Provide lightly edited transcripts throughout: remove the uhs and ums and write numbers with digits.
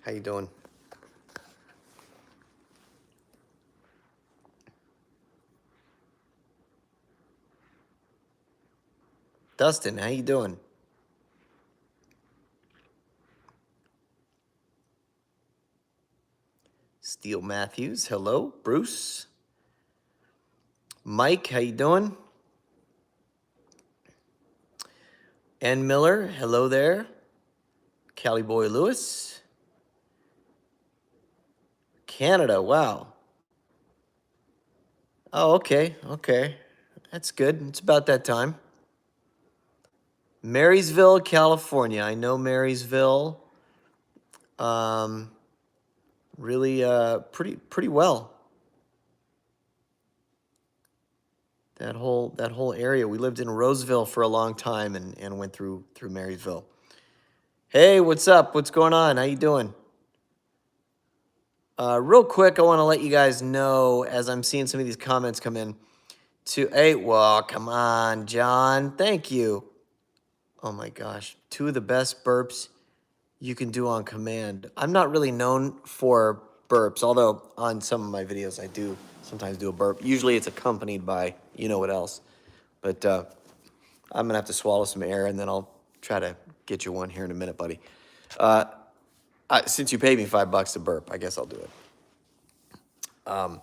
How you doing? Dustin, how you doing? Steele Matthews, hello. Bruce. Mike, how you doing? Ann Miller, hello there. Cali Boy Lewis. Canada, wow. Oh, okay. That's good. It's about that time. Marysville, California. I know Marysville. Really, pretty well. That whole area. We lived in Roseville for a long time and went through Marysville. Hey, what's up? What's going on? How you doing? Real quick, I want to let you guys know as I'm seeing some of these comments come in. Well, come on, John. Thank you. Oh my gosh, 2 of the best burps you can do on command. I'm not really known for burps, although on some of my videos I do sometimes do a burp. Usually it's accompanied by you know what else. But I'm gonna have to swallow some air and then I'll try to get you one here in a minute, buddy. Since you paid me $5 to burp, I guess I'll do it.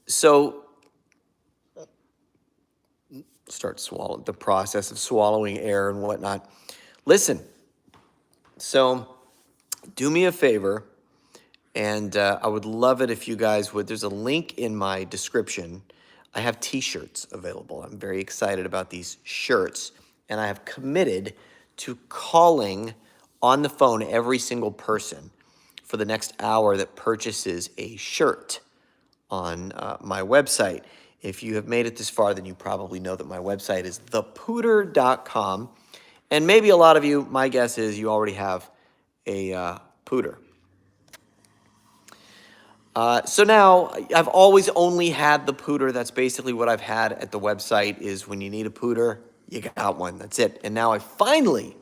So start swallowing, the process of swallowing air and whatnot. Listen, so do me a favor, and I would love it if you guys would. There's a link in my description. I have t-shirts available. I'm very excited about these shirts, and I have committed to calling on the phone every single person for the next hour that purchases a shirt on my website. If you have made it this far, then you probably know that my website is thepooter.com. And maybe a lot of you, my guess is you already have a pooter. So now, I've always only had the pooter. That's basically what I've had at the website is when you need a pooter, you got one. That's it. And now I finally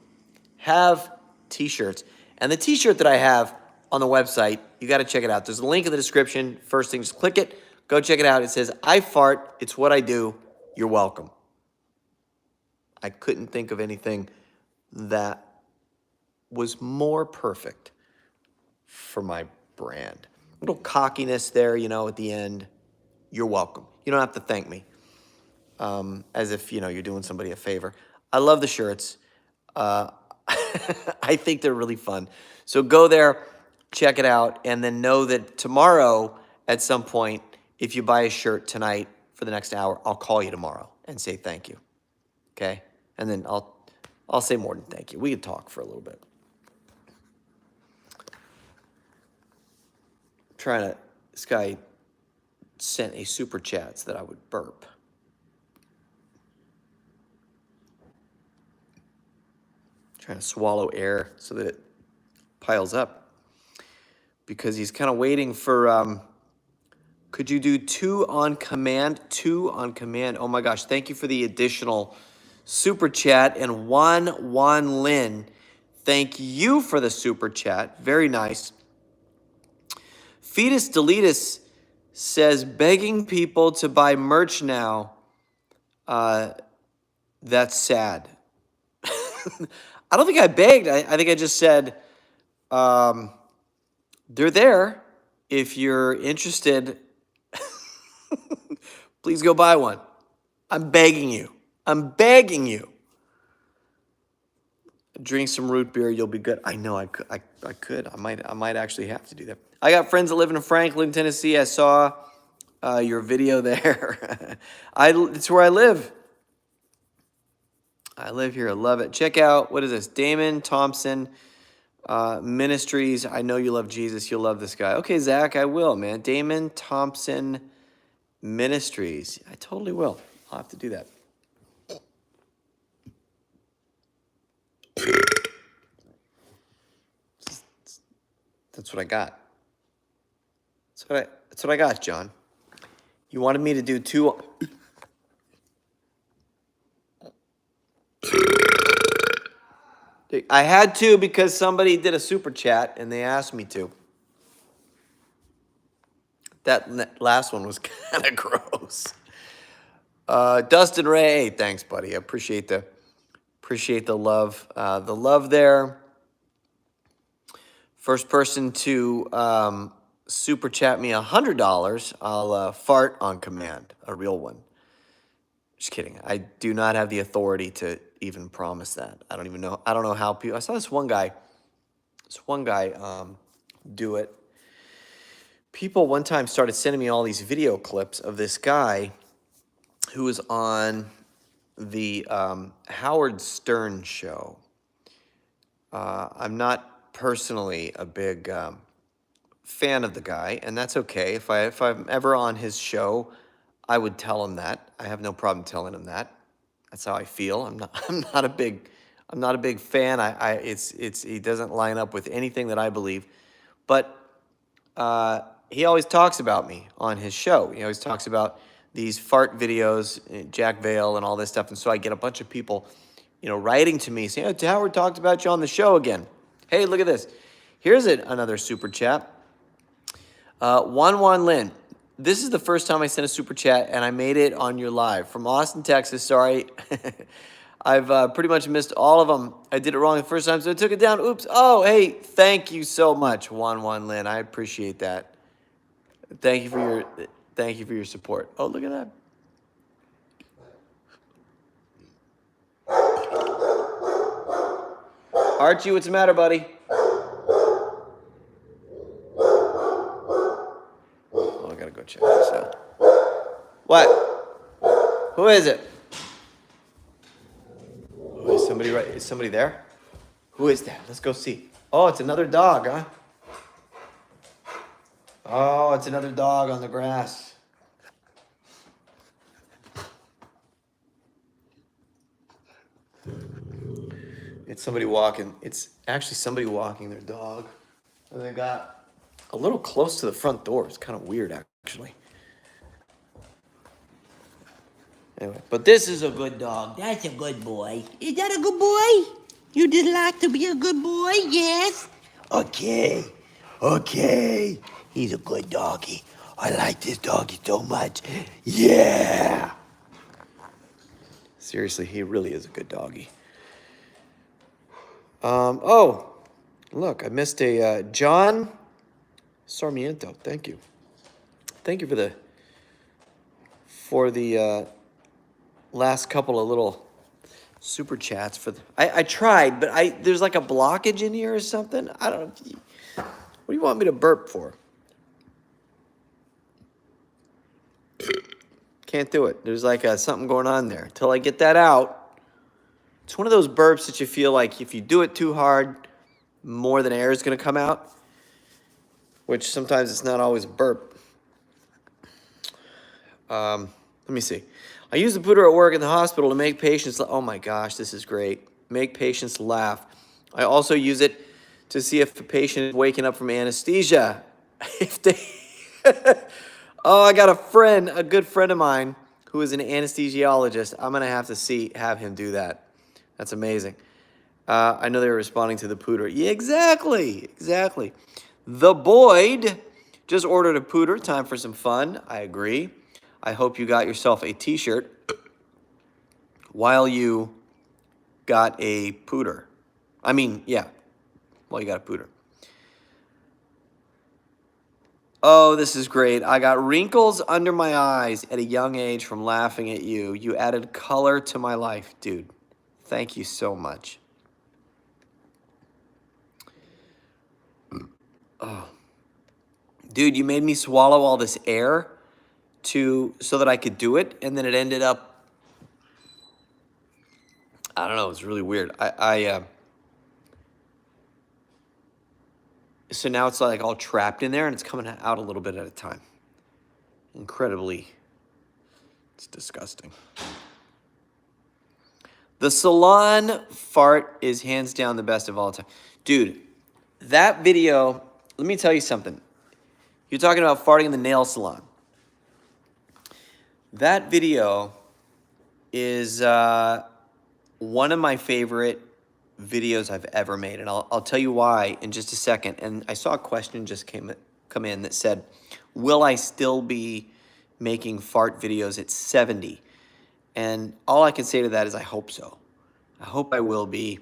have t-shirts. And the t-shirt that I have on the website, you got to check it out. There's a link in the description. First thing, just click it. Go check it out. It says, I fart. It's what I do. You're welcome. I couldn't think of anything that was more perfect for my brand. A little cockiness there, you know, at the end. You're welcome. You don't have to thank me. As if, you know, you're doing somebody a favor. I love the shirts. I think they're really fun. So go there, check it out, and then know that tomorrow at some point, if you buy a shirt tonight for the next hour, I'll call you tomorrow and say thank you. Okay? And then I'll say more than thank you. We can talk for a little bit. This guy sent a super chat so that I would burp. Trying to swallow air so that it piles up. Because he's kind of waiting for, could you do 2 on command? 2 on command. Oh my gosh, thank you for the additional super chat. And Juan Lin, thank you for the super chat. Very nice. Fetus Deletus says, begging people to buy merch now. That's sad. I don't think I begged. I think I just said, they're there. If you're interested, please go buy one. I'm begging you. I'm begging you. Drink some root beer, you'll be good. I know I could. I might actually have to do that. I got friends that live in Franklin, Tennessee. I saw your video there. It's where I live. I live here. I love it. Check out, what is this? Damon Thompson Ministries. I know you love Jesus. You'll love this guy. Okay, Zach, I will, man. Damon Thompson Ministries. I totally will. I'll have to do that. That's what I got. That's what I got, John. You wanted me to do 2. I had to because somebody did a super chat and they asked me to. That last one was kind of gross. Dustin Ray, thanks, buddy. I appreciate the love. The love there. First person to super chat me $100, I'll fart on command, a real one. Just kidding. I do not have the authority to even promise that. I don't even know. I don't know how people. I saw this one guy do it. People one time started sending me all these video clips of this guy who was on the Howard Stern show. I'm not personally a big fan of the guy, and that's okay. If I'm ever on his show, I would tell him that. I have no problem telling him that. That's how I feel. I'm not a big fan. He doesn't line up with anything that I believe, but he always talks about me on his show. He always talks about these fart videos, Jack Vale, and all this stuff. And so I get a bunch of people, writing to me saying, "Oh, Howard talked about you on the show again. Hey, look at this. Here's another super chat. Juan Lin. This is the first time I sent a super chat, and I made it on your live. From Austin, Texas. Sorry. I've pretty much missed all of them. I did it wrong the first time, so I took it down. Oops. Oh, hey, thank you so much, Juan Lin. I appreciate that. Thank you for your support. Oh, look at that. Archie, what's the matter, buddy? Oh, I gotta go check this out. What? Who is it? Oh, is somebody there? Who is that? Let's go see. Oh, it's another dog, huh? Oh, it's another dog on the grass. It's somebody walking. It's actually somebody walking their dog. And they got a little close to the front door. It's kind of weird, actually. Anyway, but this is a good dog. That's a good boy. Is that a good boy? You just like to be a good boy, yes? Okay. He's a good doggy. I like this doggy so much. Yeah. Seriously, he really is a good doggy. Oh, look, I missed a John Sarmiento. Thank you. Thank you for the last couple of little super chats. I tried, but there's like a blockage in here or something. I don't know. What do you want me to burp for? Can't do it. There's like something going on there. Until I get that out. It's one of those burps that you feel like if you do it too hard, more than air is going to come out. Which sometimes it's not always a burp. Let me see. I use the pooter at work in the hospital to make patients... Oh my gosh, this is great. Make patients laugh. I also use it to see if the patient is waking up from anesthesia. If they... Oh, I got a good friend of mine who is an anesthesiologist. I'm going to have him do that. That's amazing. I know they were responding to the pooter. Yeah, exactly. The Boyd just ordered a pooter. Time for some fun. I agree. I hope you got yourself a t-shirt while you got a pooter. While you got a pooter. Oh, this is great. I got wrinkles under my eyes at a young age from laughing at you. You added color to my life, dude. Thank you so much. Oh. Dude, you made me swallow all this air so that I could do it, and then it ended up, I don't know, it was really weird. So now it's like all trapped in there, and it's coming out a little bit at a time. It's disgusting. The salon fart is hands down the best of all time. Dude, that video, let me tell you something. You're talking about farting in the nail salon. That video is one of my favorite videos I've ever made, and I'll tell you why in just a second. And I saw a question just come in that said, "Will I still be making fart videos at 70?" And all I can say to that is I hope so. I hope I will be.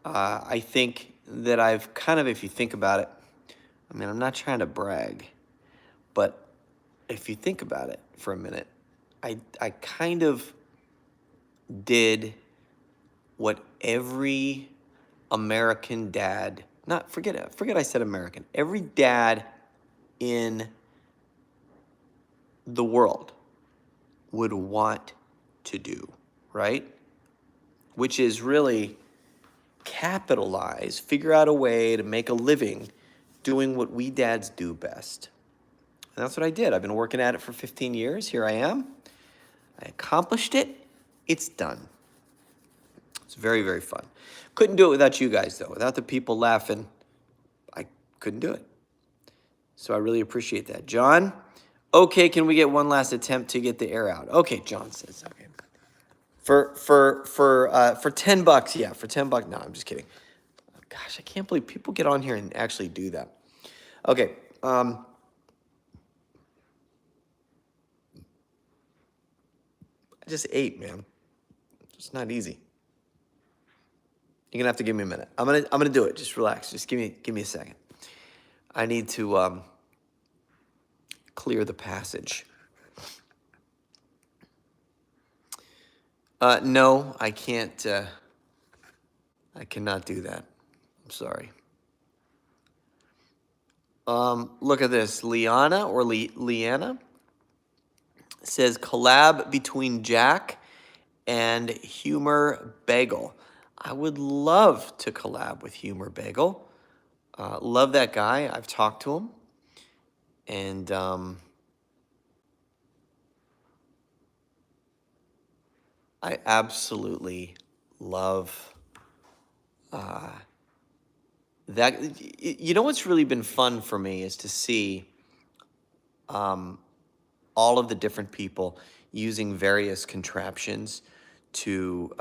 I think that I've kind of, if you think about it, I mean, I'm not trying to brag, but if you think about it for a minute, I kind of did what every American dad, not forget I said American, every dad in the world would want to do, right? Which is really capitalize, figure out a way to make a living doing what we dads do best. And that's what I did. I've been working at it for 15 years. Here I am. I accomplished it. It's done. It's very, very fun. Couldn't do it without you guys, though. Without the people laughing, I couldn't do it. So I really appreciate that. John, okay, can we get one last attempt to get the air out? Okay, John says, okay. For $10, yeah, for $10. No, I'm just kidding. Gosh, I can't believe people get on here and actually do that. Okay. I just ate, man. It's not easy. You're gonna have to give me a minute. I'm gonna do it. Just relax. Just give me a second. I need to clear the passage. No, I can't. I cannot do that. I'm sorry. Look at this. Liana or Leanna says collab between Jack and Humor Bagel. I would love to collab with Humor Bagel. Love that guy. I've talked to him. And I absolutely love that. You know what's really been fun for me is to see all of the different people using various contraptions to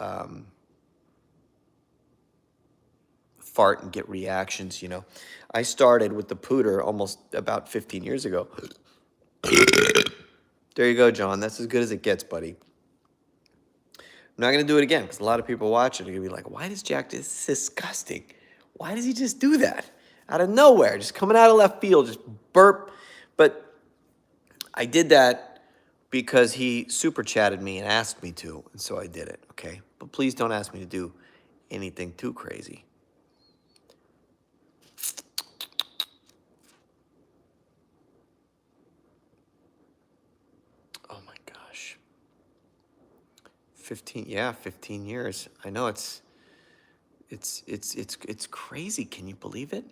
fart and get reactions, you know. I started with the pooter almost about 15 years ago. There you go, John. That's as good as it gets, buddy. I'm not going to do it again because a lot of people watching are going to be like, why does Jack do this? This is disgusting. Why does he just do that? Out of nowhere, just coming out of left field, just burp. But I did that because he super chatted me and asked me to, and so I did it, okay? But please don't ask me to do anything too crazy. Oh my gosh. 15 years. I know it's crazy. Can you believe it?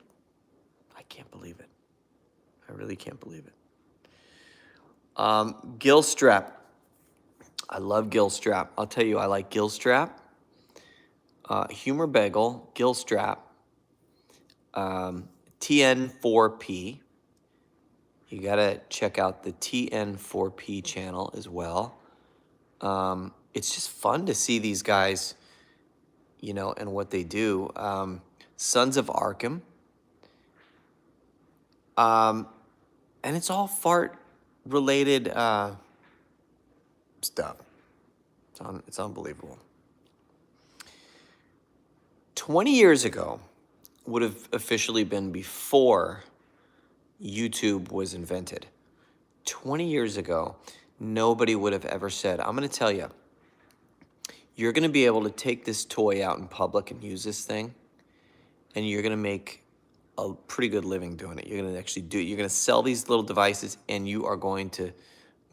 I can't believe it. I really can't believe it. Gilstrap. I love Gilstrap. I'll tell you, I like Gilstrap. Humor Bagel, Gilstrap, TN4P. You gotta check out the TN4P channel as well. It's just fun to see these guys, you know, and what they do. Sons of Arkham. And it's all fart related stuff. It's unbelievable. 20 years ago would have officially been before YouTube was invented. 20 years ago, nobody would have ever said, I'm going to tell you, you're going to be able to take this toy out in public and use this thing, and you're going to make a pretty good living doing it. You're going to actually do it. You're going to sell these little devices, and you are going to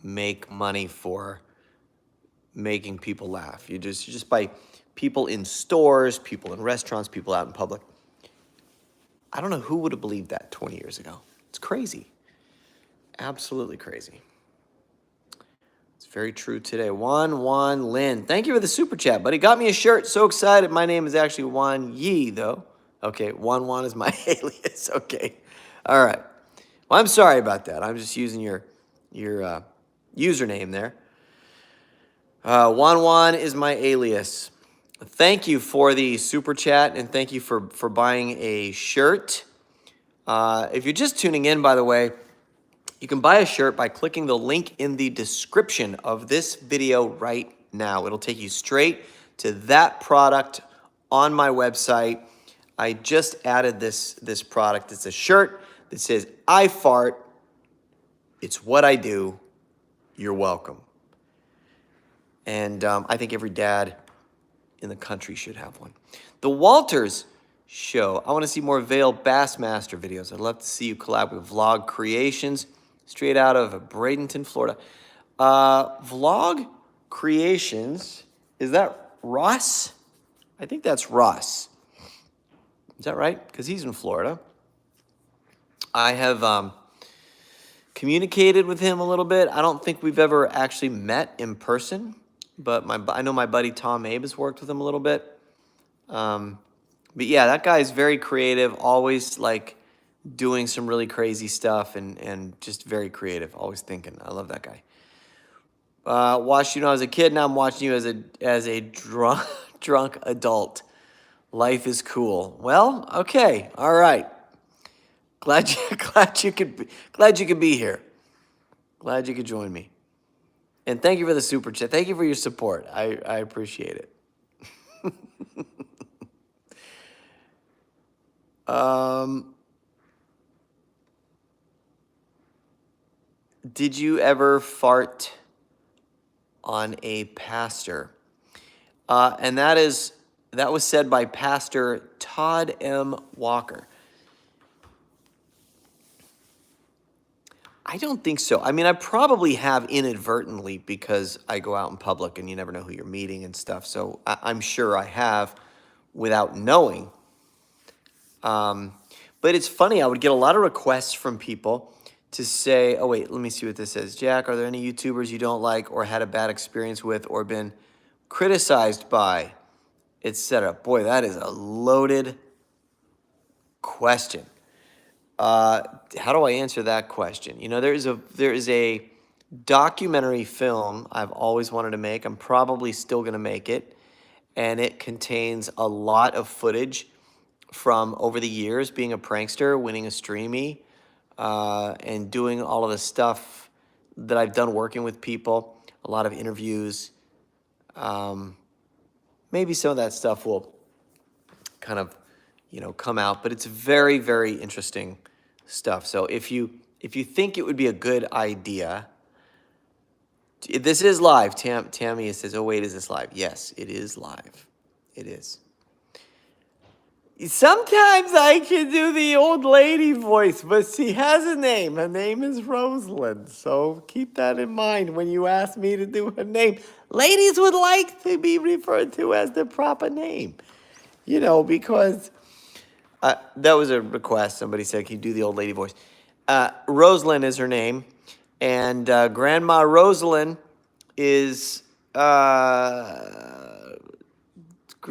make money for making people laugh. You just by people in stores, people in restaurants, people out in public. I don't know who would have believed that 20 years ago. It's crazy. Absolutely crazy. It's very true today. Juan Lin. Thank you for the super chat, buddy. Got me a shirt. So excited. My name is actually Juan Yi, though. Okay, Juan is my alias. Okay. All right. Well, I'm sorry about that. I'm just using your username there. Juan is my alias. Thank you for the super chat, and thank you for buying a shirt. If you're just tuning in, by the way, you can buy a shirt by clicking the link in the description of this video right now. It'll take you straight to that product on my website. I just added this product. It's a shirt that says, "I fart. It's what I do. You're welcome." And I think every dad in the country should have one. The Walters Show. I want to see more Vale Bassmaster videos. I'd love to see you collab with Vlog Creations, straight out of Bradenton, Florida. Vlog Creations, is that Ross? I think that's Ross. Is that right? Because he's in Florida. I have communicated with him a little bit. I don't think we've ever actually met in person, but I know my buddy Tom Abe has worked with him a little bit. But yeah, that guy is very creative, always like doing some really crazy stuff and just very creative, always thinking. I love that guy. Watched you when I was a kid, now I'm watching you as a drunk adult. Life is cool. Well, okay, all right. Glad you could be here. Glad you could join me. And thank you for the super chat. Thank you for your support. I appreciate it. Did you ever fart on a pastor? And that was said by Pastor Todd M. Walker. I don't think so. I mean, I probably have inadvertently because I go out in public and you never know who you're meeting and stuff. So I'm sure I have without knowing. But it's funny, I would get a lot of requests from people to say, oh wait, let me see what this says. Jack, are there any YouTubers you don't like or had a bad experience with or been criticized by, etc.? Boy, that is a loaded question. How do I answer that question? You know, there is a documentary film I've always wanted to make. I'm probably still going to make it. And it contains a lot of footage from over the years being a prankster, winning a streamy, and doing all of the stuff that I've done working with people, a lot of interviews. Maybe some of that stuff will kind of, come out, but it's very, very interesting stuff. So if you think it would be a good idea, this is live. Tammy says, oh wait, is this live? Yes, it is live. It is. Sometimes I can do the old lady voice, but she has a name. Her name is Rosalind. So keep that in mind when you ask me to do her name. Ladies would like to be referred to as the proper name, because that was a request. Somebody said, can you do the old lady voice? Rosalind is her name. And Grandma Rosalind is...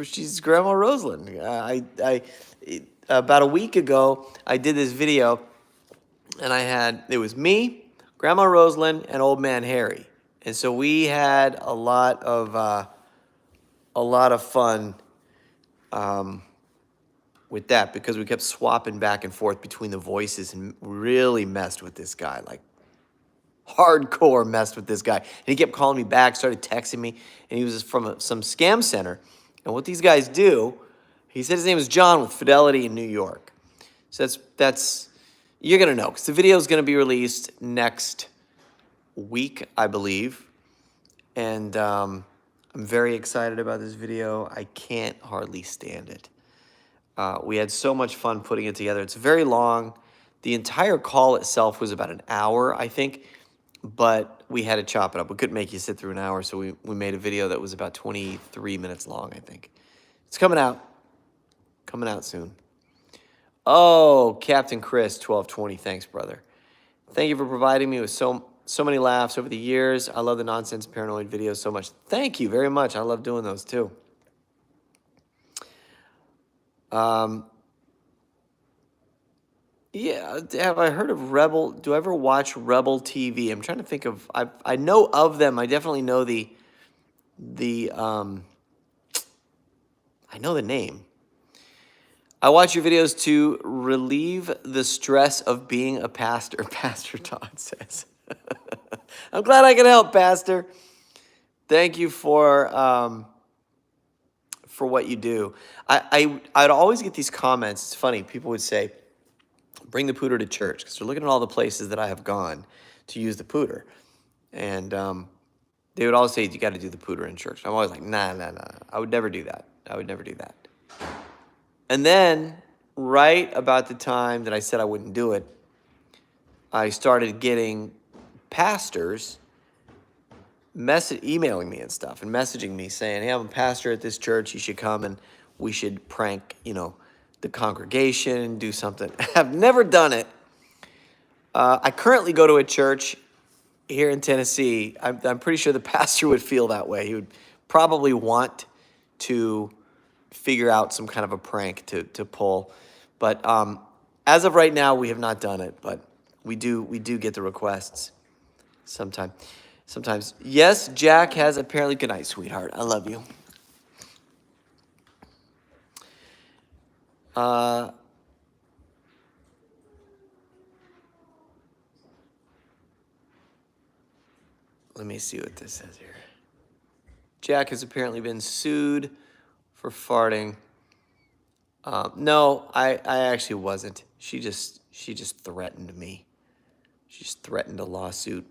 she's Grandma Rosalind. About a week ago, I did this video, and it was me, Grandma Rosalind, and Old Man Harry, and so we had a lot of fun with that because we kept swapping back and forth between the voices and really messed with this guy, like hardcore messed with this guy. And he kept calling me back, started texting me, and he was from some scam center. And what these guys do, he said his name was John with Fidelity in New York. So that's you're going to know because the video is going to be released next week, I believe. And I'm very excited about this video. I can't hardly stand it. We had so much fun putting it together. It's very long. The entire call itself was about an hour, I think. But we had to chop it up. We couldn't make you sit through an hour, so we made a video that was about 23 minutes long, I think. It's coming out. Coming out soon. Oh, Captain Chris, 1220. Thanks, brother. Thank you for providing me with so many laughs over the years. I love the Nonsense Paranoid videos so much. Thank you very much. I love doing those, too. Yeah, have I heard of Rebel? Do I ever watch Rebel TV? I'm trying to think of. I know of them. I definitely know the I know the name. I watch your videos to relieve the stress of being a pastor, Pastor Todd says. I'm glad I can help, Pastor. Thank you for what you do. I'd always get these comments. It's funny. People would say, bring the pooter to church, because they're looking at all the places that I have gone to use the pooter. And they would always say, you got to do the pooter in church. I'm always like, nah. I would never do that. I would never do that. And then, right about the time that I said I wouldn't do it, I started getting pastors emailing me and stuff and messaging me saying, hey, I'm a pastor at this church. You should come and we should prank, the congregation, do something. I've never done it. I currently go to a church here in Tennessee. I'm pretty sure the pastor would feel that way. He would probably want to figure out some kind of a prank to pull. But as of right now, we have not done it, but we do get the requests sometimes. Yes, Jack has apparently, good night, sweetheart. I love you. Let me see what this says here. Jack has apparently been sued for farting. No, I actually wasn't. She just threatened me. She just threatened a lawsuit.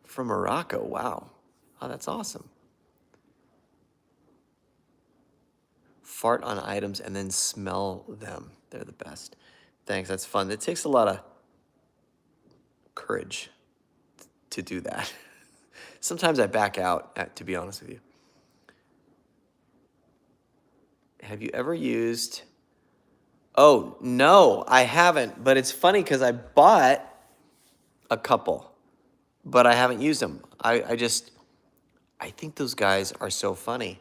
From Morocco, wow. Oh, that's awesome. Fart on items and then smell them. They're the best. Thanks, that's fun. It takes a lot of courage to do that. Sometimes I back out, to be honest with you. Have you ever used... Oh, no, I haven't. But it's funny because I bought a couple, but I haven't used them. I think those guys are so funny.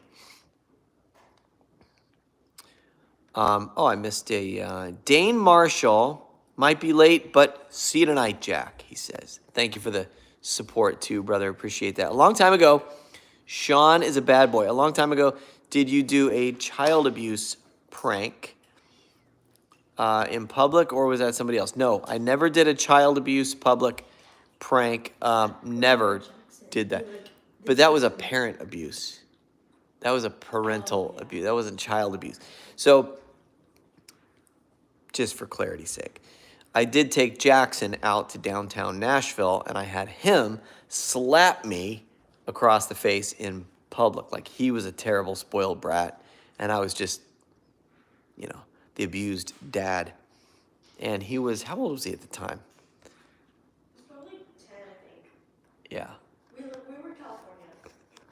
I missed a... Dane Marshall might be late, but see you tonight, Jack, he says. Thank you for the support, too, brother. Appreciate that. A long time ago, Sean is a bad boy. A long time ago, did you do a child abuse prank in public, or was that somebody else? No, I never did a child abuse public prank. Never did that. But that was a parent abuse. That was a parental abuse. That wasn't child abuse. So, just for clarity's sake, I did take Jackson out to downtown Nashville, and I had him slap me across the face in public. Like he was a terrible, spoiled brat, and I was just, the abused dad. And he was, how old was he at the time? He was probably 10, I think. Yeah. We were in California.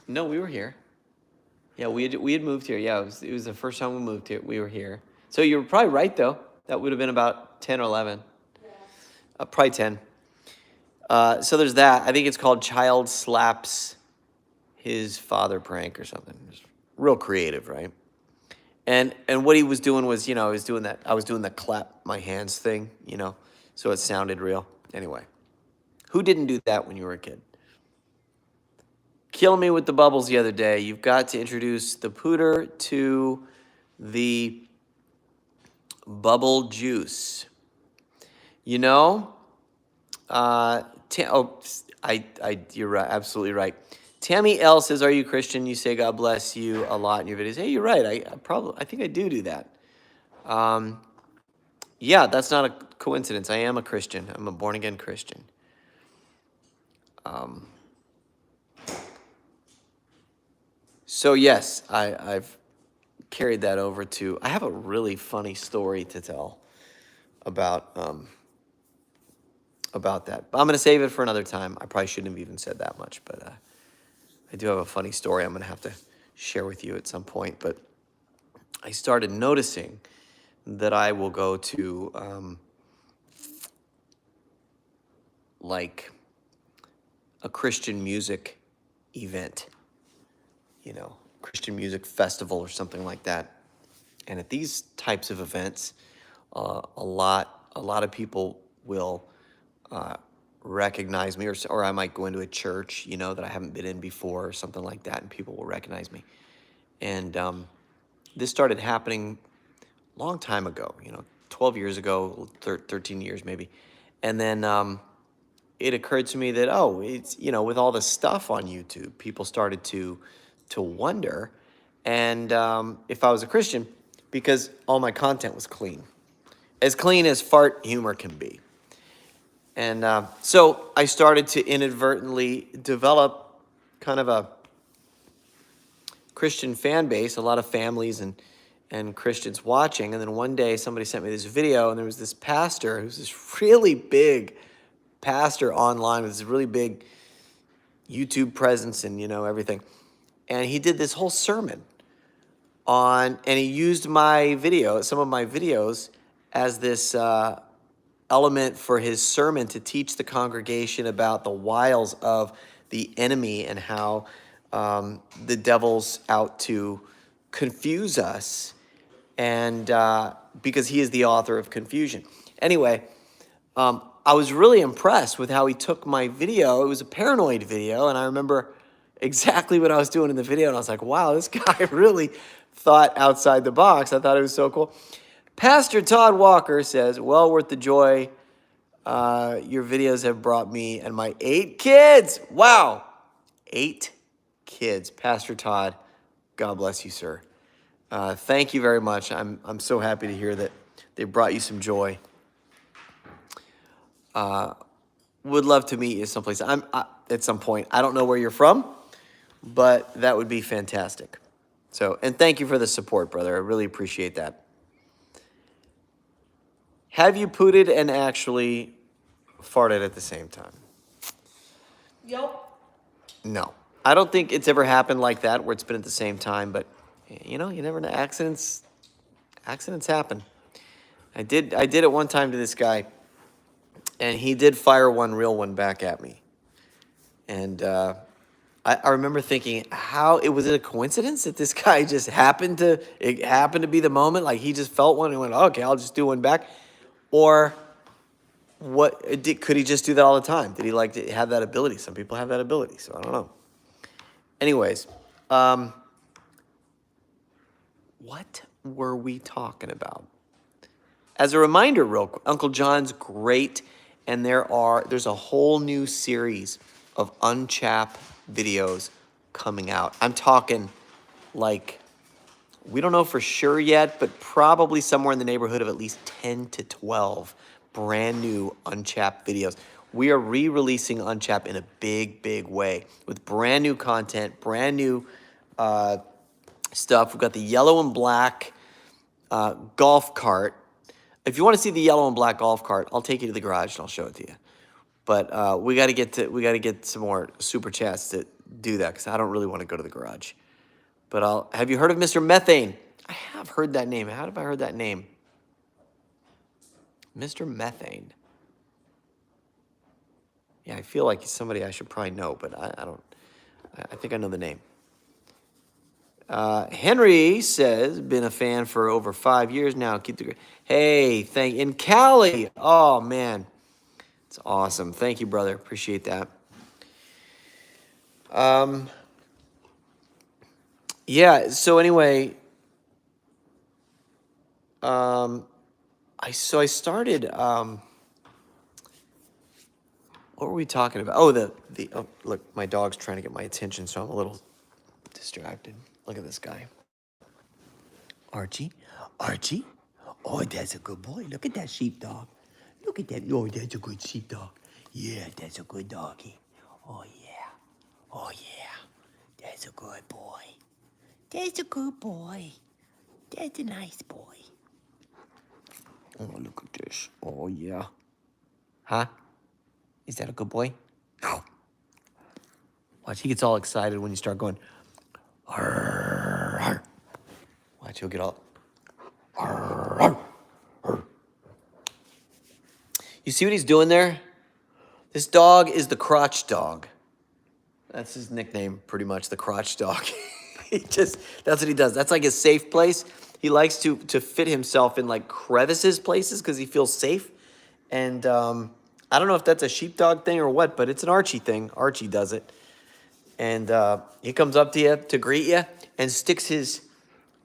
No, we were here. Yeah, we had moved here. Yeah, it was the first time we moved here. We were here. So you were probably right, though. That would have been about 10 or 11. Yeah. Probably 10. So there's that. I think it's called Child Slaps His Father Prank or something. It's real creative, right? And what he was doing was, I was doing the clap my hands thing, so it sounded real. Anyway, who didn't do that when you were a kid? Killing me with the bubbles the other day. You've got to introduce the pooter to the bubble juice. You're right, absolutely right. Tammy L says, "Are you Christian?" You say, "God bless you" a lot in your videos. Hey, you're right. I think I do that. Yeah, that's not a coincidence. I am a Christian. I'm a born again Christian. So yes, I've carried that over to. I have a really funny story to tell about that. But I'm going to save it for another time. I probably shouldn't have even said that much, but I do have a funny story I'm going to have to share with you at some point. But I started noticing that I will go to like a Christian music event, Christian music festival or something like that. And at these types of events, a lot of people will recognize me, or I might go into a church, you know, that I haven't been in before or something like that, and people will recognize me. And this started happening a long time ago, you know, 12 years ago, 13 years maybe. And then it occurred to me that, oh, it's, you know, with all the stuff on YouTube, people started to wonder, and if I was a Christian, because all my content was clean as fart humor can be. And so I started to inadvertently develop kind of a Christian fan base, a lot of families and Christians watching. And then one day somebody sent me this video, and there was this pastor who's this really big pastor online with this really big YouTube presence and, you know, everything. And he did this whole sermon and he used my video, some of my videos, as this element for his sermon to teach the congregation about the wiles of the enemy and how the devil's out to confuse us, and because he is the author of confusion. Anyway, I was really impressed with how he took my video. It was a paranoid video, and I remember exactly what I was doing in the video, and I was like, wow, this guy really thought outside the box. I thought it was so cool. Pastor Todd Walker says, well worth the joy your videos have brought me and my 8 kids. Wow, 8 kids. Pastor Todd, God bless you, sir. Thank you very much. I'm so happy to hear that they brought you some joy. Would love to meet you someplace. At some point. I don't know where you're from, but that would be fantastic. So, and thank you for the support, brother. I really appreciate that. Have you pooted and actually farted at the same time? Yep. No. I don't think it's ever happened like that where it's been at the same time, but you know, you never know. Accidents happen. I did it one time to this guy, and he did fire one real one back at me. And I remember thinking, was it a coincidence that this guy just happened to be the moment, like he just felt one and went, okay, I'll just do one back? Or could he just do that all the time? Did he like to have that ability? Some people have that ability, so I don't know. Anyways, what were we talking about? As a reminder, real quick, Uncle John's great, and there's a whole new series of Unchap videos coming out. I'm talking like, we don't know for sure yet, but probably somewhere in the neighborhood of at least 10 to 12 brand new Unchap videos. We are re-releasing Unchap in a big, big way with brand new content, brand new stuff. We've got the yellow and black golf cart. If you want to see the yellow and black golf cart, I'll take you to the garage and I'll show it to you. But we got to get some more super chats to do that, because I don't really want to go to the garage. But have you heard of Mr. Methane? I have heard that name. How have I heard that name? Mr. Methane. Yeah, I feel like he's somebody I should probably know, but I don't. I think I know the name. Henry says, been a fan for over 5 years now. Keep the hey, in Cali. Oh man, it's awesome. Thank you, brother. Appreciate that. Yeah. So anyway, I started. What were we talking about? Oh, oh, look, my dog's trying to get my attention, so I'm a little distracted. Look at this guy. Archie? Oh, that's a good boy. Look at that sheepdog. Look at that. Oh, that's a good sheepdog. Yeah, that's a good doggy. Oh, yeah. That's a good boy. That's a good boy. That's a nice boy. Oh, look at this. Oh, yeah. Huh? Is that a good boy? Watch, he gets all excited when you start going, arr, arr. Watch, he'll get all, arr, arr, arr. You see what he's doing there? This dog is the crotch dog. That's his nickname, pretty much, the crotch dog. That's what he does. That's like his safe place. He likes to fit himself in like crevices places because he feels safe. And I don't know if that's a sheepdog thing or what, but it's an Archie thing. Archie does it. And he comes up to you to greet you and sticks his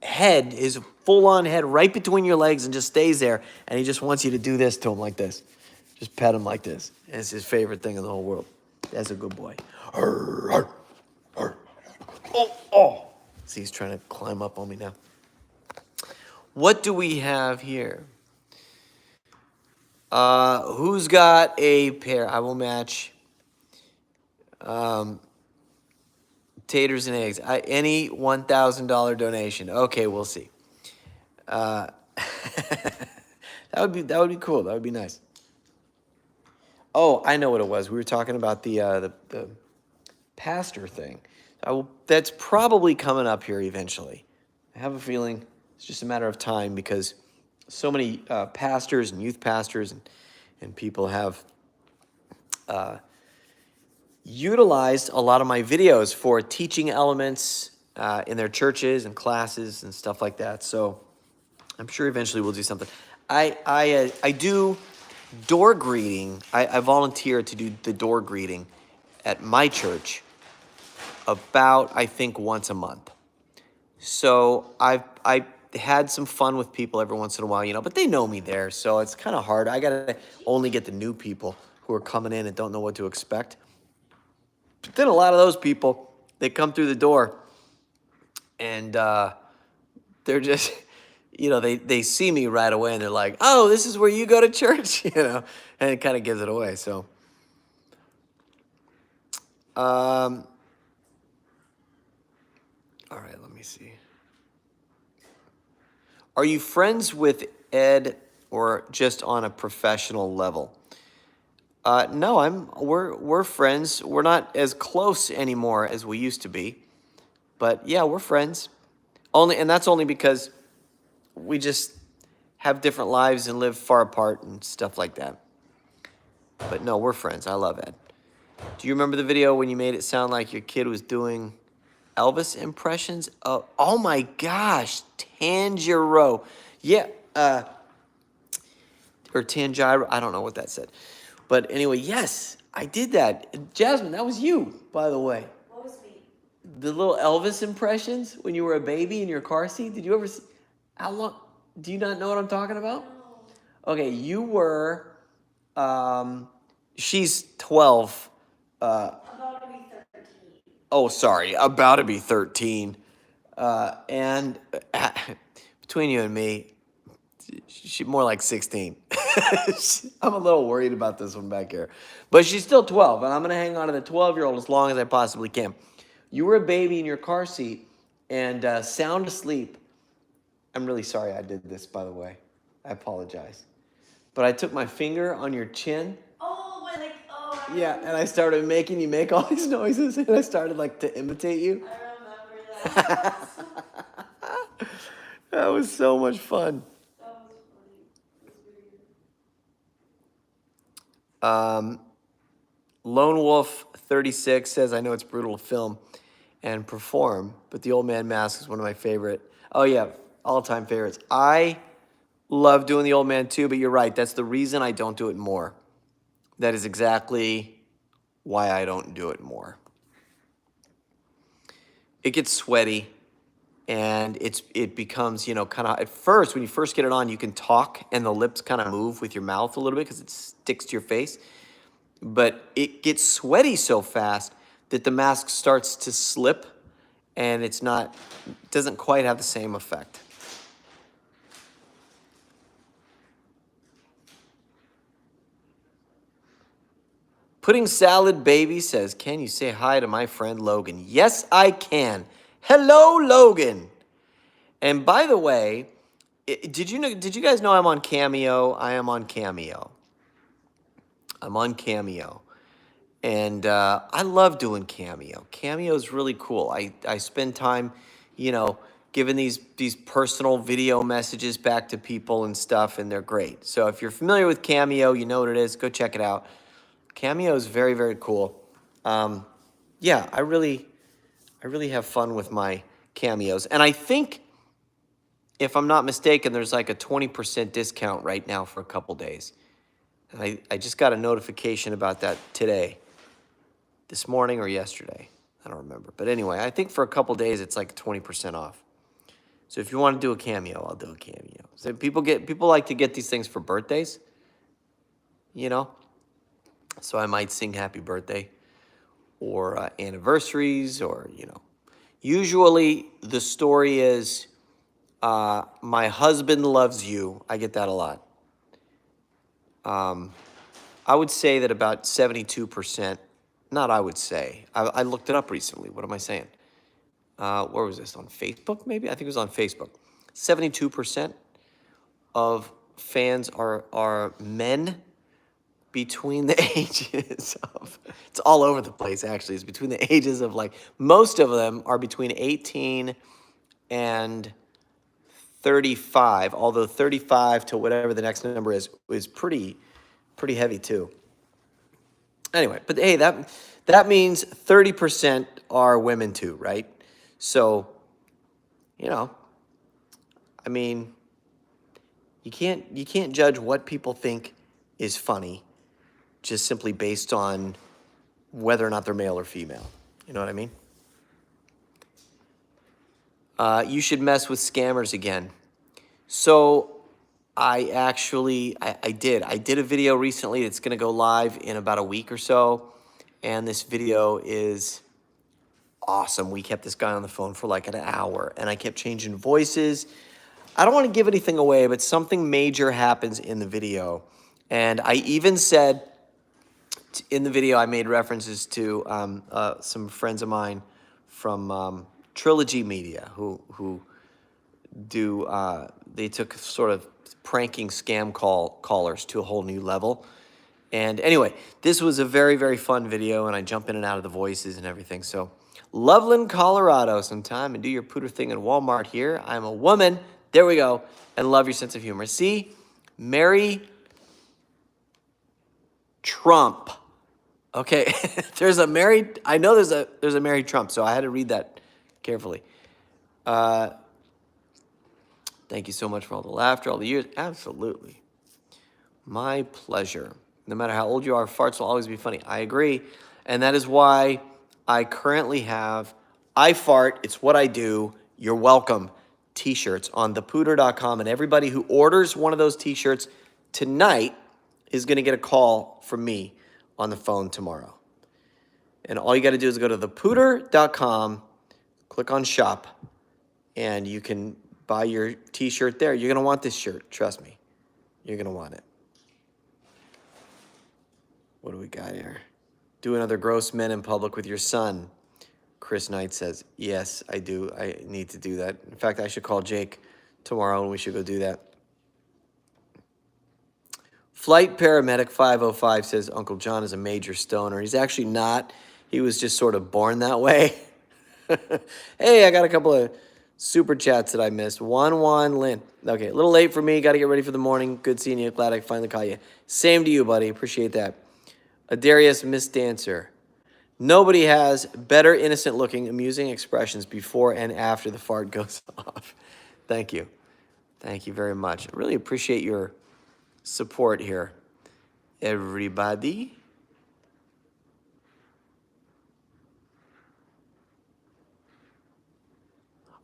head, his full-on head, right between your legs and just stays there. And he just wants you to do this to him like this. Just pet him like this. And it's his favorite thing in the whole world. That's a good boy. Arr, arr, arr. Oh, oh. See, he's trying to climb up on me now. What do we have here? Who's got a pair? I will match. Taters and eggs. Any $1,000 donation. Okay, we'll see. That would be cool. That would be nice. Oh, I know what it was. We were talking about the pastor thing. That's probably coming up here eventually. I have a feeling it's just a matter of time because so many pastors and youth pastors and people have utilized a lot of my videos for teaching elements in their churches and classes and stuff like that. So I'm sure eventually we'll do something. I do door greeting. I volunteer to do the door greeting at my church about, I think, once a month. So I had some fun with people every once in a while, you know, but they know me there, so it's kind of hard. I gotta only get the new people who are coming in and don't know what to expect. But then a lot of those people, they come through the door and they're just, you know, they see me right away and they're like, oh, this is where you go to church, you know, and it kind of gives it away. So, all right, let me see. Are you friends with Ed or just on a professional level? No, we're friends. We're not as close anymore as we used to be. But yeah, we're friends. And that's only because we just have different lives and live far apart and stuff like that. But no, we're friends. I love Ed. Do you remember the video when you made it sound like your kid was doing Elvis impressions? Oh my gosh, Tanjiro. Yeah, or Tanjiro. I don't know what that said. But anyway, yes, I did that. Jasmine, that was you, by the way. What was me? The little Elvis impressions when you were a baby in your car seat. Did you ever see? How long? Do you not know what I'm talking about? No. Okay, you were, she's 12. About to be 13. Oh, sorry, about to be 13. And between you and me, she's more like 16. I'm a little worried about this one back here. But she's still 12, and I'm going to hang on to the 12-year-old as long as I possibly can. You were a baby in your car seat and sound asleep. I'm really sorry I did this, by the way. I apologize. But I took my finger on your chin. Oh, like, oh. Yeah, and I started making you make all these noises, and I started, like, to imitate you. I remember that. That was so much fun. That was funny. It was weird. Lone Wolf 36 says, I know it's brutal to film and perform, but the Old Man Mask is one of my favorite. Oh, yeah, all-time favorites. I love doing the Old Man, too, but you're right. That's the reason I don't do it more. That is exactly why I don't do it more. It gets sweaty, and it becomes, you know, kind of, at first, when you first get it on, you can talk, and the lips kind of move with your mouth a little bit because it sticks to your face. But it gets sweaty so fast that the mask starts to slip, and it doesn't quite have the same effect. Pudding Salad Baby says, can you say hi to my friend Logan? Yes, I can. Hello, Logan. And by the way, did you guys know I'm on Cameo? I am on Cameo. I'm on Cameo. And I love doing Cameo. Cameo is really cool. I spend time, you know, giving these personal video messages back to people and stuff, and they're great. So if you're familiar with Cameo, you know what it is. Go check it out. Cameo is very, very cool. Yeah, I really have fun with my cameos. And I think, if I'm not mistaken, there's like a 20% discount right now for a couple days. And I just got a notification about that today, this morning or yesterday. I don't remember. But anyway, I think for a couple days it's like 20% off. So if you want to do a cameo, I'll do a cameo. So people like to get these things for birthdays, you know? So I might sing happy birthday or anniversaries or, you know. Usually the story is my husband loves you. I get that a lot. I would say that about 72%, not I would say, I looked it up recently. What am I saying? Where was this? On Facebook, maybe? I think it was on Facebook. 72% of fans are men between the ages of, it's all over the place actually. It's between the ages of like, most of them are between 18 and 35, although 35 to whatever the next number is pretty heavy too. Anyway, but hey, that means 30% are women too, right? So, you know, I mean, you can't judge what people think is funny just simply based on whether or not they're male or female. You know what I mean? You should mess with scammers again. So I actually, I did a video recently that's going to go live in about a week or so. And this video is awesome. We kept this guy on the phone for like an hour and I kept changing voices. I don't want to give anything away, but something major happens in the video. And I even said in the video, I made references to some friends of mine from Trilogy Media who do, they took sort of pranking scam callers to a whole new level. And anyway, this was a very, very fun video, and I jump in and out of the voices and everything. So, Loveland, Colorado, sometime, and do your pooter thing in Walmart here. I'm a woman. There we go. And love your sense of humor. See? Mary Trump. Okay, there's a married, I know there's a married Trump, so I had to read that carefully. Thank you so much for all the laughter, all the years. Absolutely. My pleasure. No matter how old you are, farts will always be funny. I agree. And that is why I currently have I Fart, It's What I Do, You're Welcome t-shirts on thepooter.com. And everybody who orders one of those t-shirts tonight is going to get a call from me on the phone tomorrow. And all you got to do is go to thepooter.com, click on shop, and you can buy your t-shirt there. You're going to want this shirt. Trust me. You're going to want it. What do we got here? Do another gross men in public with your son. Chris Knight says, yes, I do. I need to do that. In fact, I should call Jake tomorrow and we should go do that. Flight Paramedic 505 says Uncle John is a major stoner. He's actually not. He was just sort of born that way. Hey, I got a couple of super chats that I missed. Juan Lynn. Okay, a little late for me. Got to get ready for the morning. Good seeing you. Glad I finally caught you. Same to you, buddy. Appreciate that. Adarius Miss Dancer. Nobody has better innocent looking, amusing expressions before and after the fart goes off. Thank you. Thank you very much. I really appreciate your support here, everybody.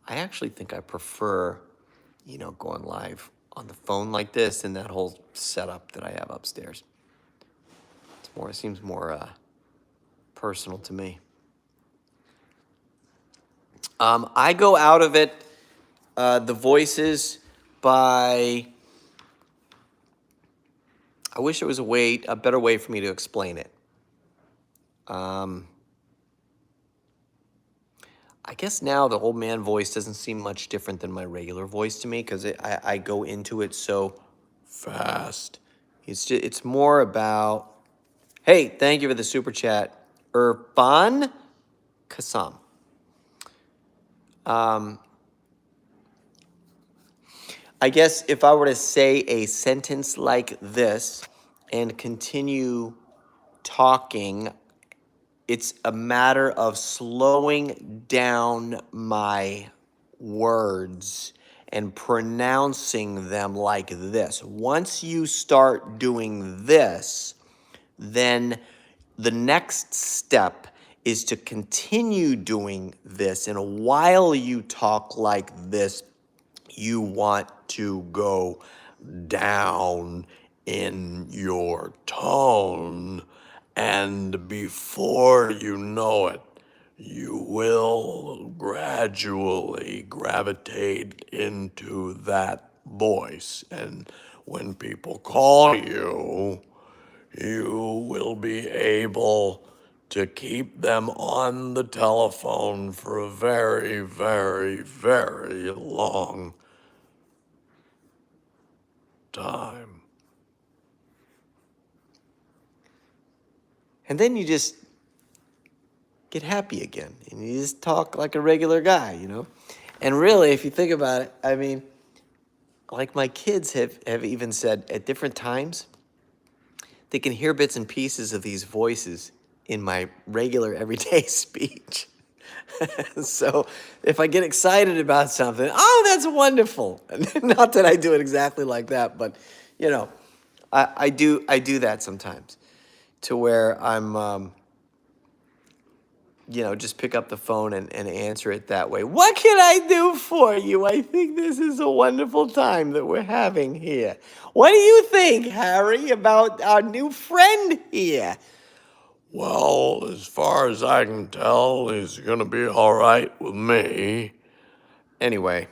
I actually think I prefer, going live on the phone like this and that whole setup that I have upstairs. It seems more personal to me. I go out of it, the voices, by, I wish there was a better way for me to explain it. I guess now the old man voice doesn't seem much different than my regular voice to me because I go into it so fast. It's more about, hey, thank you for the super chat, Irfan Kassam. I guess if I were to say a sentence like this and continue talking, it's a matter of slowing down my words and pronouncing them like this. Once you start doing this, then the next step is to continue doing this. And while you talk like this, you want to go down in your tone. And before you know it, you will gradually gravitate into that voice. And when people call you, you will be able to keep them on the telephone for a very, very, very long time. And then you just get happy again and you just talk like a regular guy, you know? And really, if you think about it, I mean, like my kids have even said at different times, they can hear bits and pieces of these voices in my regular everyday speech. So if I get excited about something, oh, that's wonderful. Not that I do it exactly like that, but you know, I do that sometimes to where I'm, you know, just pick up the phone and answer it that way. What can I do for you? I think this is a wonderful time that we're having here. What do you think, Harry, about our new friend here? Well, as far as I can tell, he's going to be all right with me. Anyway,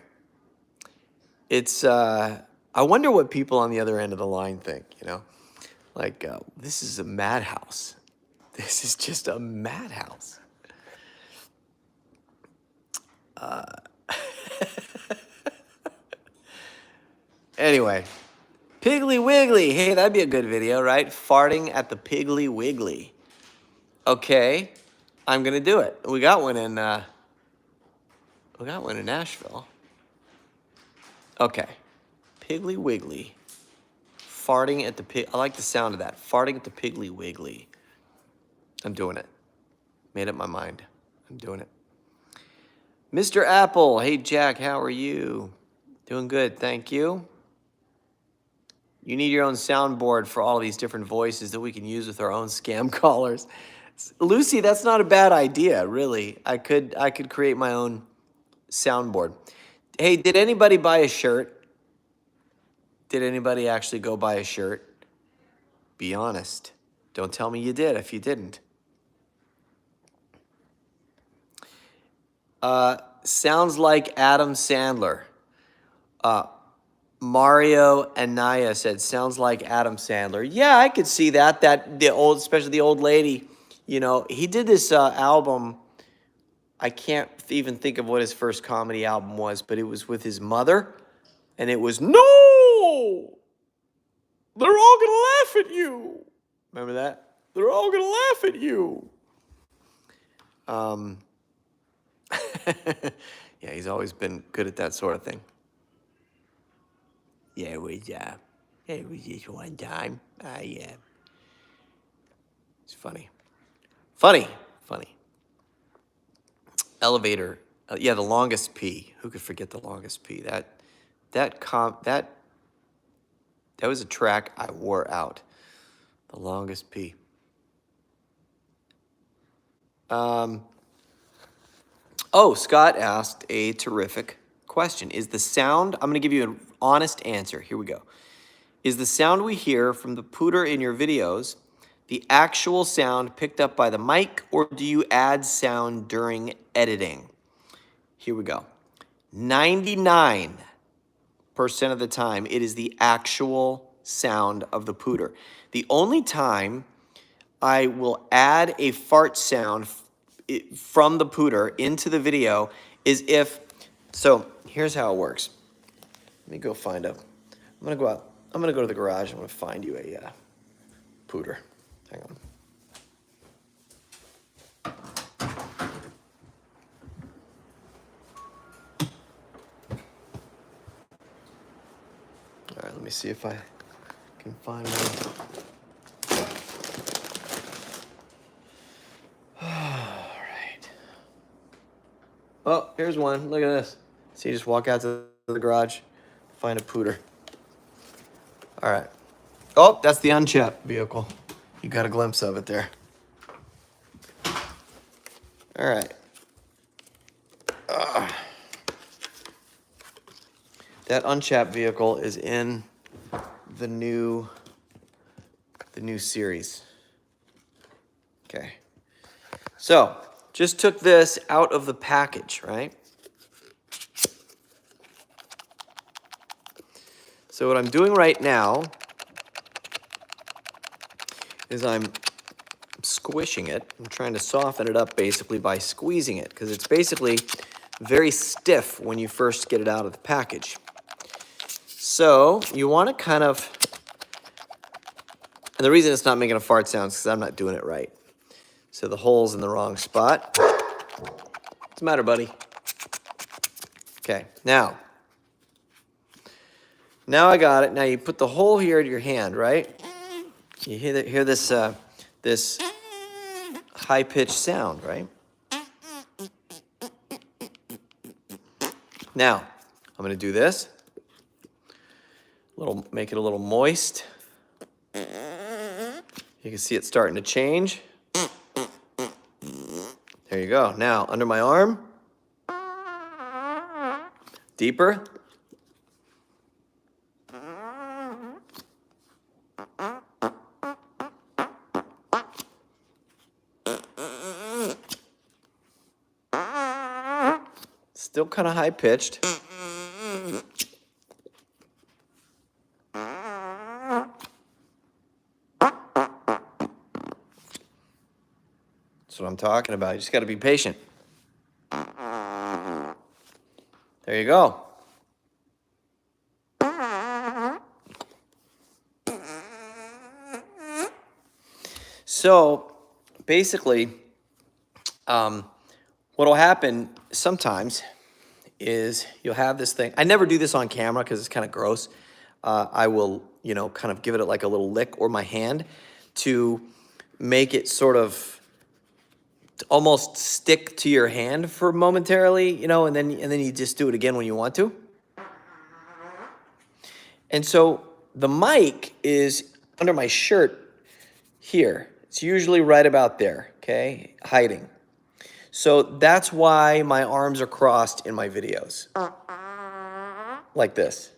it's, I wonder what people on the other end of the line think, you know? Like, this is a madhouse. This is just a madhouse. Anyway, Piggly Wiggly. Hey, that'd be a good video, right? Farting at the Piggly Wiggly. Okay, I'm gonna do it. We got one in Nashville. Okay, Piggly Wiggly. Farting at the pig. I like the sound of that. Farting at the Piggly Wiggly. I'm doing it. Made up my mind. I'm doing it. Mr. Apple. Hey, Jack, how are you? Doing good, thank you. You need your own soundboard for all these different voices that we can use with our own scam callers. Lucy, that's not a bad idea, really. I could create my own soundboard. Hey, did anybody buy a shirt? Did anybody actually go buy a shirt? Be honest. Don't tell me you did if you didn't. Sounds like Adam Sandler. Mario Anaya said, sounds like Adam Sandler. Yeah, I could see that. Especially the old lady, you know, he did this album. I can't even think of what his first comedy album was, but it was with his mother. And it was, no! They're all gonna laugh at you. Remember that? They're all gonna laugh at you. Yeah, he's always been good at that sort of thing. Yeah, it was just one time. It's funny. Funny. Elevator. Yeah, the longest P. Who could forget the longest P? That was a track I wore out. The longest P. Oh, Scott asked a terrific question. Is the sound, I'm going to give you an honest answer. Here we go. Is the sound we hear from the pooter in your videos the actual sound picked up by the mic, or do you add sound during editing? Here we go. 99% of the time, it is the actual sound of the pooter. The only time I will add a fart sound from the pooter into the video is if, so here's how it works. Let me go find I'm gonna go out. I'm gonna go to the garage. I'm gonna find you a pooter. Hang on. All right, let me see if I can find one. All right. Oh, here's one. Look at this. So you just walk out to the garage, find a pooter. All right. Oh, that's the unchapped vehicle. You got a glimpse of it there. All right. That unchapped vehicle is in the new series. Okay. So, just took this out of the package, right? So what I'm doing right now is I'm squishing it. I'm trying to soften it up basically by squeezing it, because it's basically very stiff when you first get it out of the package. So you want to kind of, and the reason it's not making a fart sound is because I'm not doing it right. So the hole's in the wrong spot. What's the matter, buddy? Okay, now I got it. Now you put the hole here to your hand, right? You hear this this high-pitched sound, right? Now, I'm gonna do this. Make it a little moist. You can see it starting to change. There you go. Now, under my arm. Deeper. Still kind of high-pitched. That's what I'm talking about. You just got to be patient. There you go. So basically, what'll happen sometimes is you'll have this thing. I never do this on camera because it's kind of gross. I will, kind of give it like a little lick or my hand to make it sort of almost stick to your hand for momentarily, and then you just do it again when you want to. And so the mic is under my shirt here. It's usually right about there, okay, hiding. So that's why my arms are crossed in my videos, like this,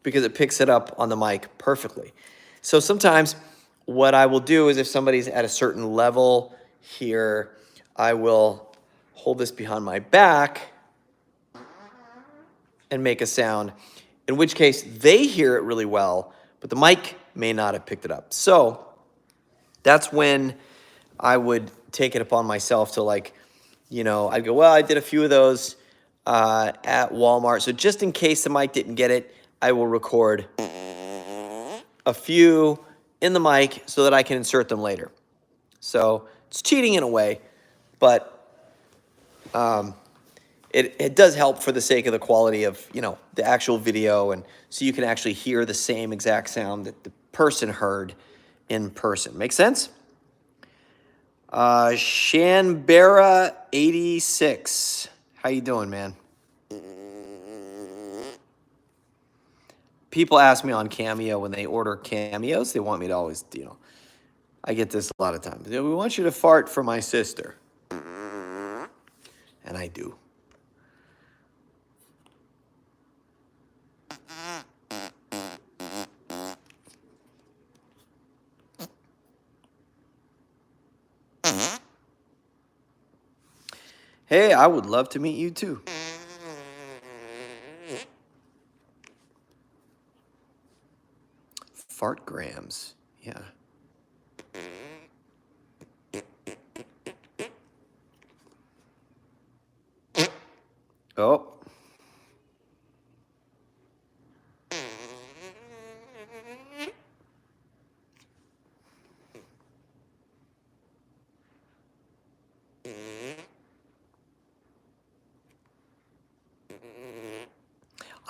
because it picks it up on the mic perfectly. So sometimes what I will do is if somebody's at a certain level here, I will hold this behind my back and make a sound, in which case they hear it really well, but the mic may not have picked it up. So that's when I would take it upon myself to I'd go, well, I did a few of those at Walmart. So just in case the mic didn't get it, I will record a few in the mic so that I can insert them later. So it's cheating in a way, but it does help for the sake of the quality of, the actual video, and so you can actually hear the same exact sound that the person heard in person. Make sense? Shanbera86. How you doing, man? People ask me on Cameo when they order cameos, they want me to always, I get this a lot of times. We want you to fart for my sister. And I do. Hey, I would love to meet you too. Fartgrams, yeah. Oh.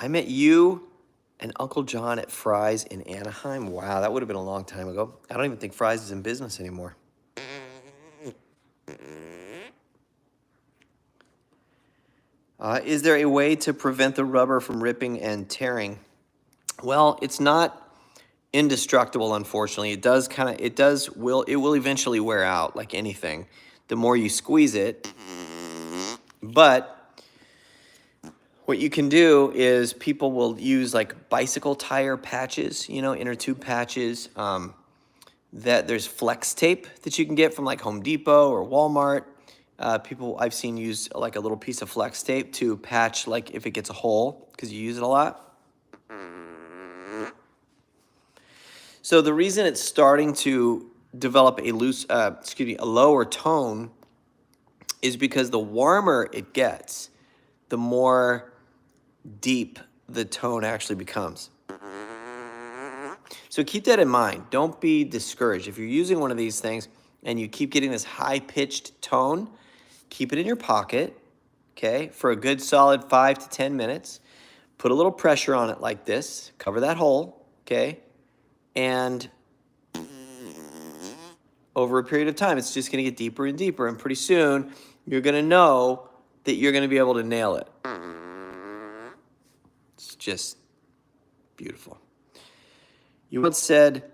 I met you and Uncle John at Fry's in Anaheim. Wow, that would have been a long time ago. I don't even think Fry's is in business anymore. Is there a way to prevent the rubber from ripping and tearing? Well, it's not indestructible, unfortunately. It will eventually wear out like anything. The more you squeeze it. But what you can do is people will use like bicycle tire patches, inner tube patches. That there's flex tape that you can get from like Home Depot or Walmart. People I've seen use like a little piece of flex tape to patch like if it gets a hole because you use it a lot. So the reason it's starting to develop a lower tone is because the warmer it gets, the more deep the tone actually becomes. So keep that in mind. Don't be discouraged. If you're using one of these things and you keep getting this high-pitched tone, keep it in your pocket, okay, for a good solid 5 to 10 minutes. Put a little pressure on it like this. Cover that hole, okay? And over a period of time, it's just going to get deeper and deeper. And pretty soon, you're going to know that you're going to be able to nail it. It's just beautiful. You once said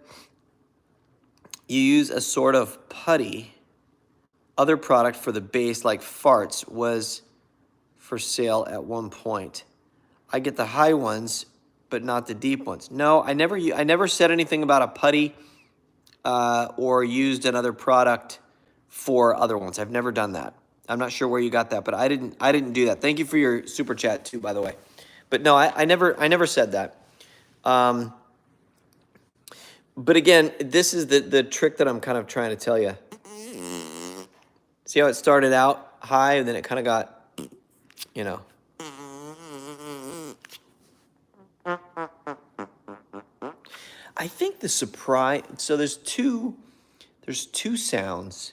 you use a sort of putty. Other product for the bass, like farts, was for sale at one point. I get the high ones, but not the deep ones. No, I never said anything about a putty or used another product for other ones. I've never done that. I'm not sure where you got that, but I didn't do that. Thank you for your super chat too, by the way. But no, I never said that. But again, this is the trick that I'm kind of trying to tell you. See how it started out high and then it kind of got, I think the surprise, so there's two sounds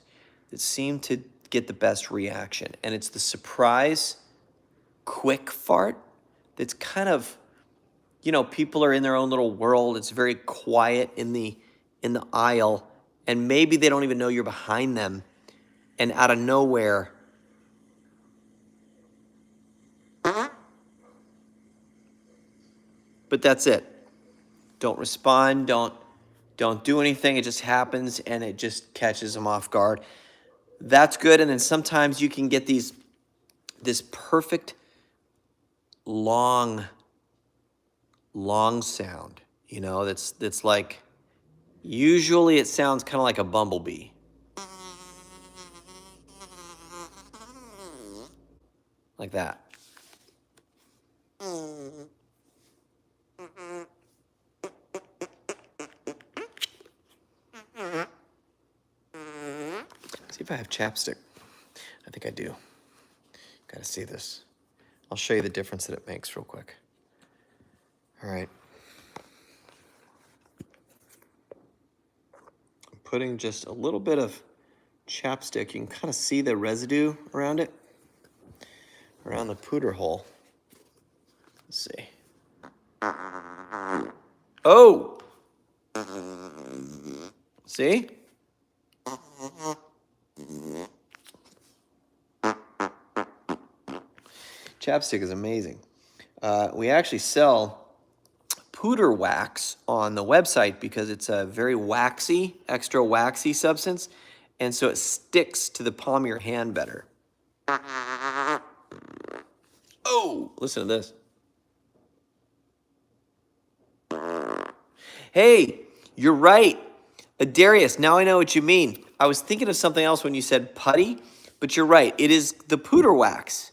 that seem to get the best reaction. And it's the surprise quick fart that's kind of, people are in their own little world. It's very quiet in the aisle, and maybe they don't even know you're behind them. And out of nowhere, but that's it. Don't respond. Don't do anything. It just happens, and it just catches them off guard. That's good. And then sometimes you can get this perfect long sound. That's like, usually it sounds kind of like a bumblebee. Like that. See if I have chapstick. I think I do. Gotta see this. I'll show you the difference that it makes real quick. All right. I'm putting just a little bit of chapstick. You can kind of see the residue around it, around the pooter hole. Let's see. Oh! See? Chapstick is amazing. We actually sell pooter wax on the website because it's a very waxy, extra waxy substance, and so it sticks to the palm of your hand better. Oh, listen to this. Hey, you're right. Darius, now I know what you mean. I was thinking of something else when you said putty, but you're right. It is the pooter wax.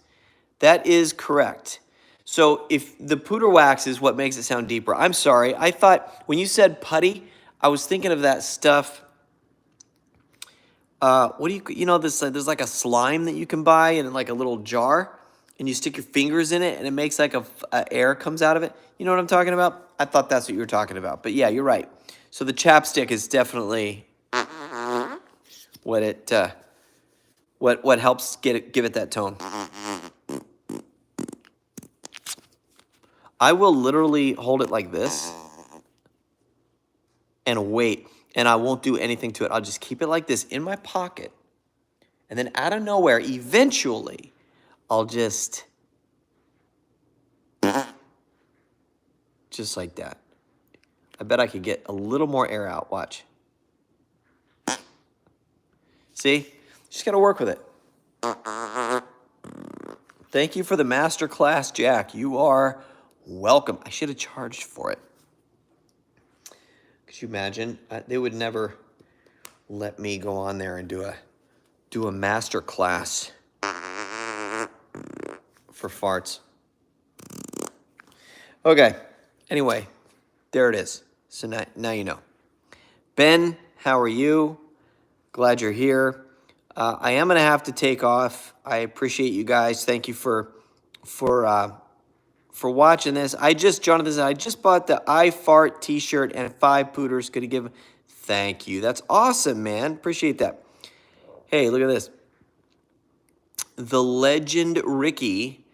That is correct. So if the pooter wax is what makes it sound deeper, I'm sorry. I thought when you said putty, I was thinking of that stuff. What do this? There's like a slime that you can buy in like a little jar, and you stick your fingers in it, and it makes like a air comes out of it. You know what I'm talking about? I thought that's what you were talking about. But yeah, you're right. So the chapstick is definitely what helps give it that tone. I will literally hold it like this and wait, and I won't do anything to it. I'll just keep it like this in my pocket, and then out of nowhere, eventually, I'll just Just like that. I bet I could get a little more air out. Watch. See? Just got to work with it. Thank you for the masterclass, Jack. You are welcome. I should have charged for it. Could you imagine? They would never let me go on there and do a master class for farts. Okay. Anyway, there it is. So now you know. Ben, how are you? Glad you're here. I am gonna have to take off. I appreciate you guys. Thank you for watching this. Jonathan said, I just bought the I Fart t-shirt and 5 pooters. Could you give? Thank you. That's awesome, man. Appreciate that. Hey, look at this. The legend Ricky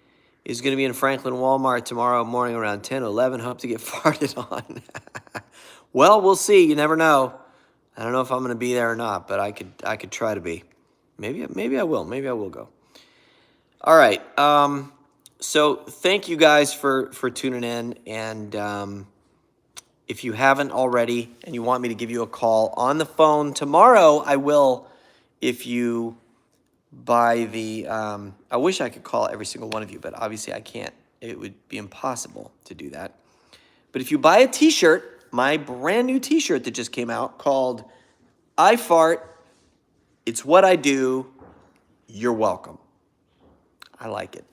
is going to be in Franklin Walmart tomorrow morning around 10 or 11. Hope to get farted on. Well, we'll see. You never know. I don't know if I'm going to be there or not, but I could try to be. Maybe I will. Maybe I will go. All right. So thank you guys for tuning in. And if you haven't already and you want me to give you a call on the phone tomorrow, I will. If you buy the, I wish I could call every single one of you, but obviously I can't. It would be impossible to do that. But if you buy a t-shirt, my brand new t-shirt that just came out called I Fart, It's What I Do, You're Welcome. I like it.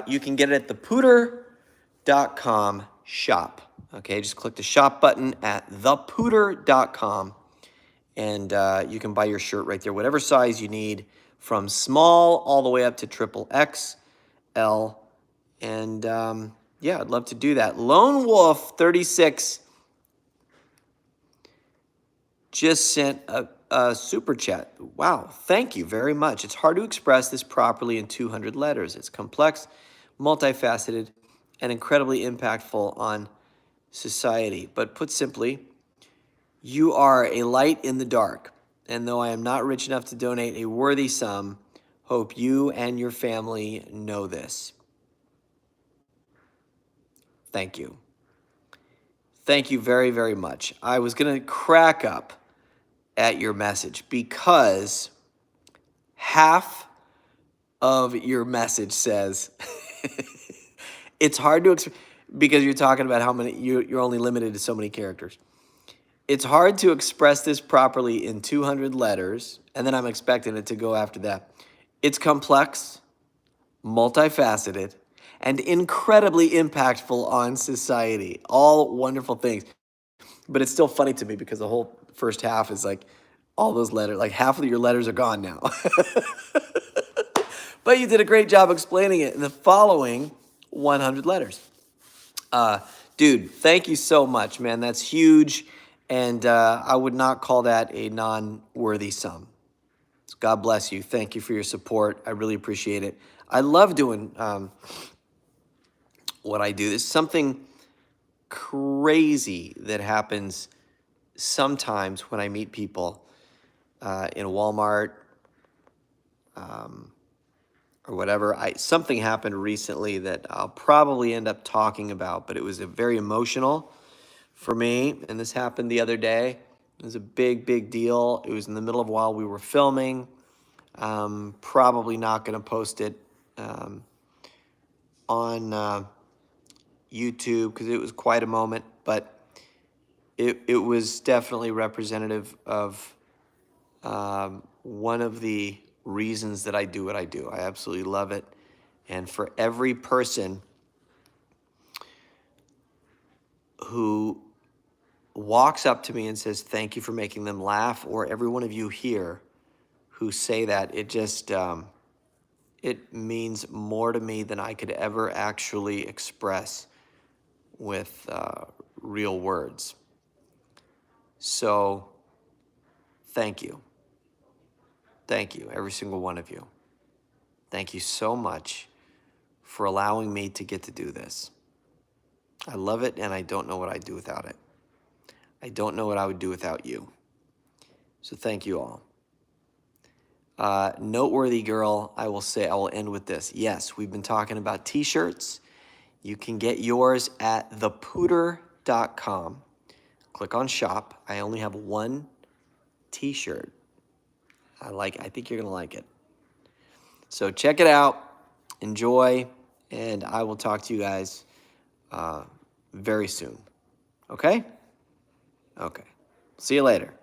You can get it at the pooter.com shop. Okay, just click the shop button at thepooter.com and you can buy your shirt right there, whatever size you need, from small all the way up to triple XL. And yeah, I'd love to do that. Lone Wolf 36 just sent a super chat. Wow, thank you very much. It's hard to express this properly in 200 letters. It's complex, multifaceted, and incredibly impactful on society. But put simply, you are a light in the dark. And though I am not rich enough to donate a worthy sum, hope you and your family know this. Thank you. Thank you very, very much. I was going to crack up at your message because half of your message says it's hard to because you're talking about how many you're only limited to so many characters. It's hard to express this properly in 200 letters, and then I'm expecting it to go after that. It's complex, multifaceted, and incredibly impactful on society. All wonderful things. But it's still funny to me because the whole first half is like all those letters, like half of your letters are gone now. But you did a great job explaining it in the following 100 letters. Dude, thank you so much, man. That's huge. And I would not call that a non-worthy sum. So God bless you. Thank you for your support. I really appreciate it. I love doing what I do. There's something crazy that happens sometimes when I meet people in Walmart or whatever. Something happened recently that I'll probably end up talking about, but it was a very emotional for me, and this happened the other day. It was a big, big deal. It was in the middle of while we were filming. Probably not going to post it on YouTube because it was quite a moment, but it was definitely representative of one of the reasons that I do what I do. I absolutely love it. And for every person who walks up to me and says, thank you for making them laugh, or every one of you here who say that, it just, it means more to me than I could ever actually express with real words. So, thank you. Thank you, every single one of you. Thank you so much for allowing me to get to do this. I love it, and I don't know what I'd do without it. I don't know what I would do without you. So thank you all. Noteworthy girl, I will end with this. Yes, we've been talking about t-shirts. You can get yours at thepooter.com. Click on shop. I only have one t-shirt. I think you're going to like it. So check it out. Enjoy. And I will talk to you guys very soon. Okay? Okay. See you later.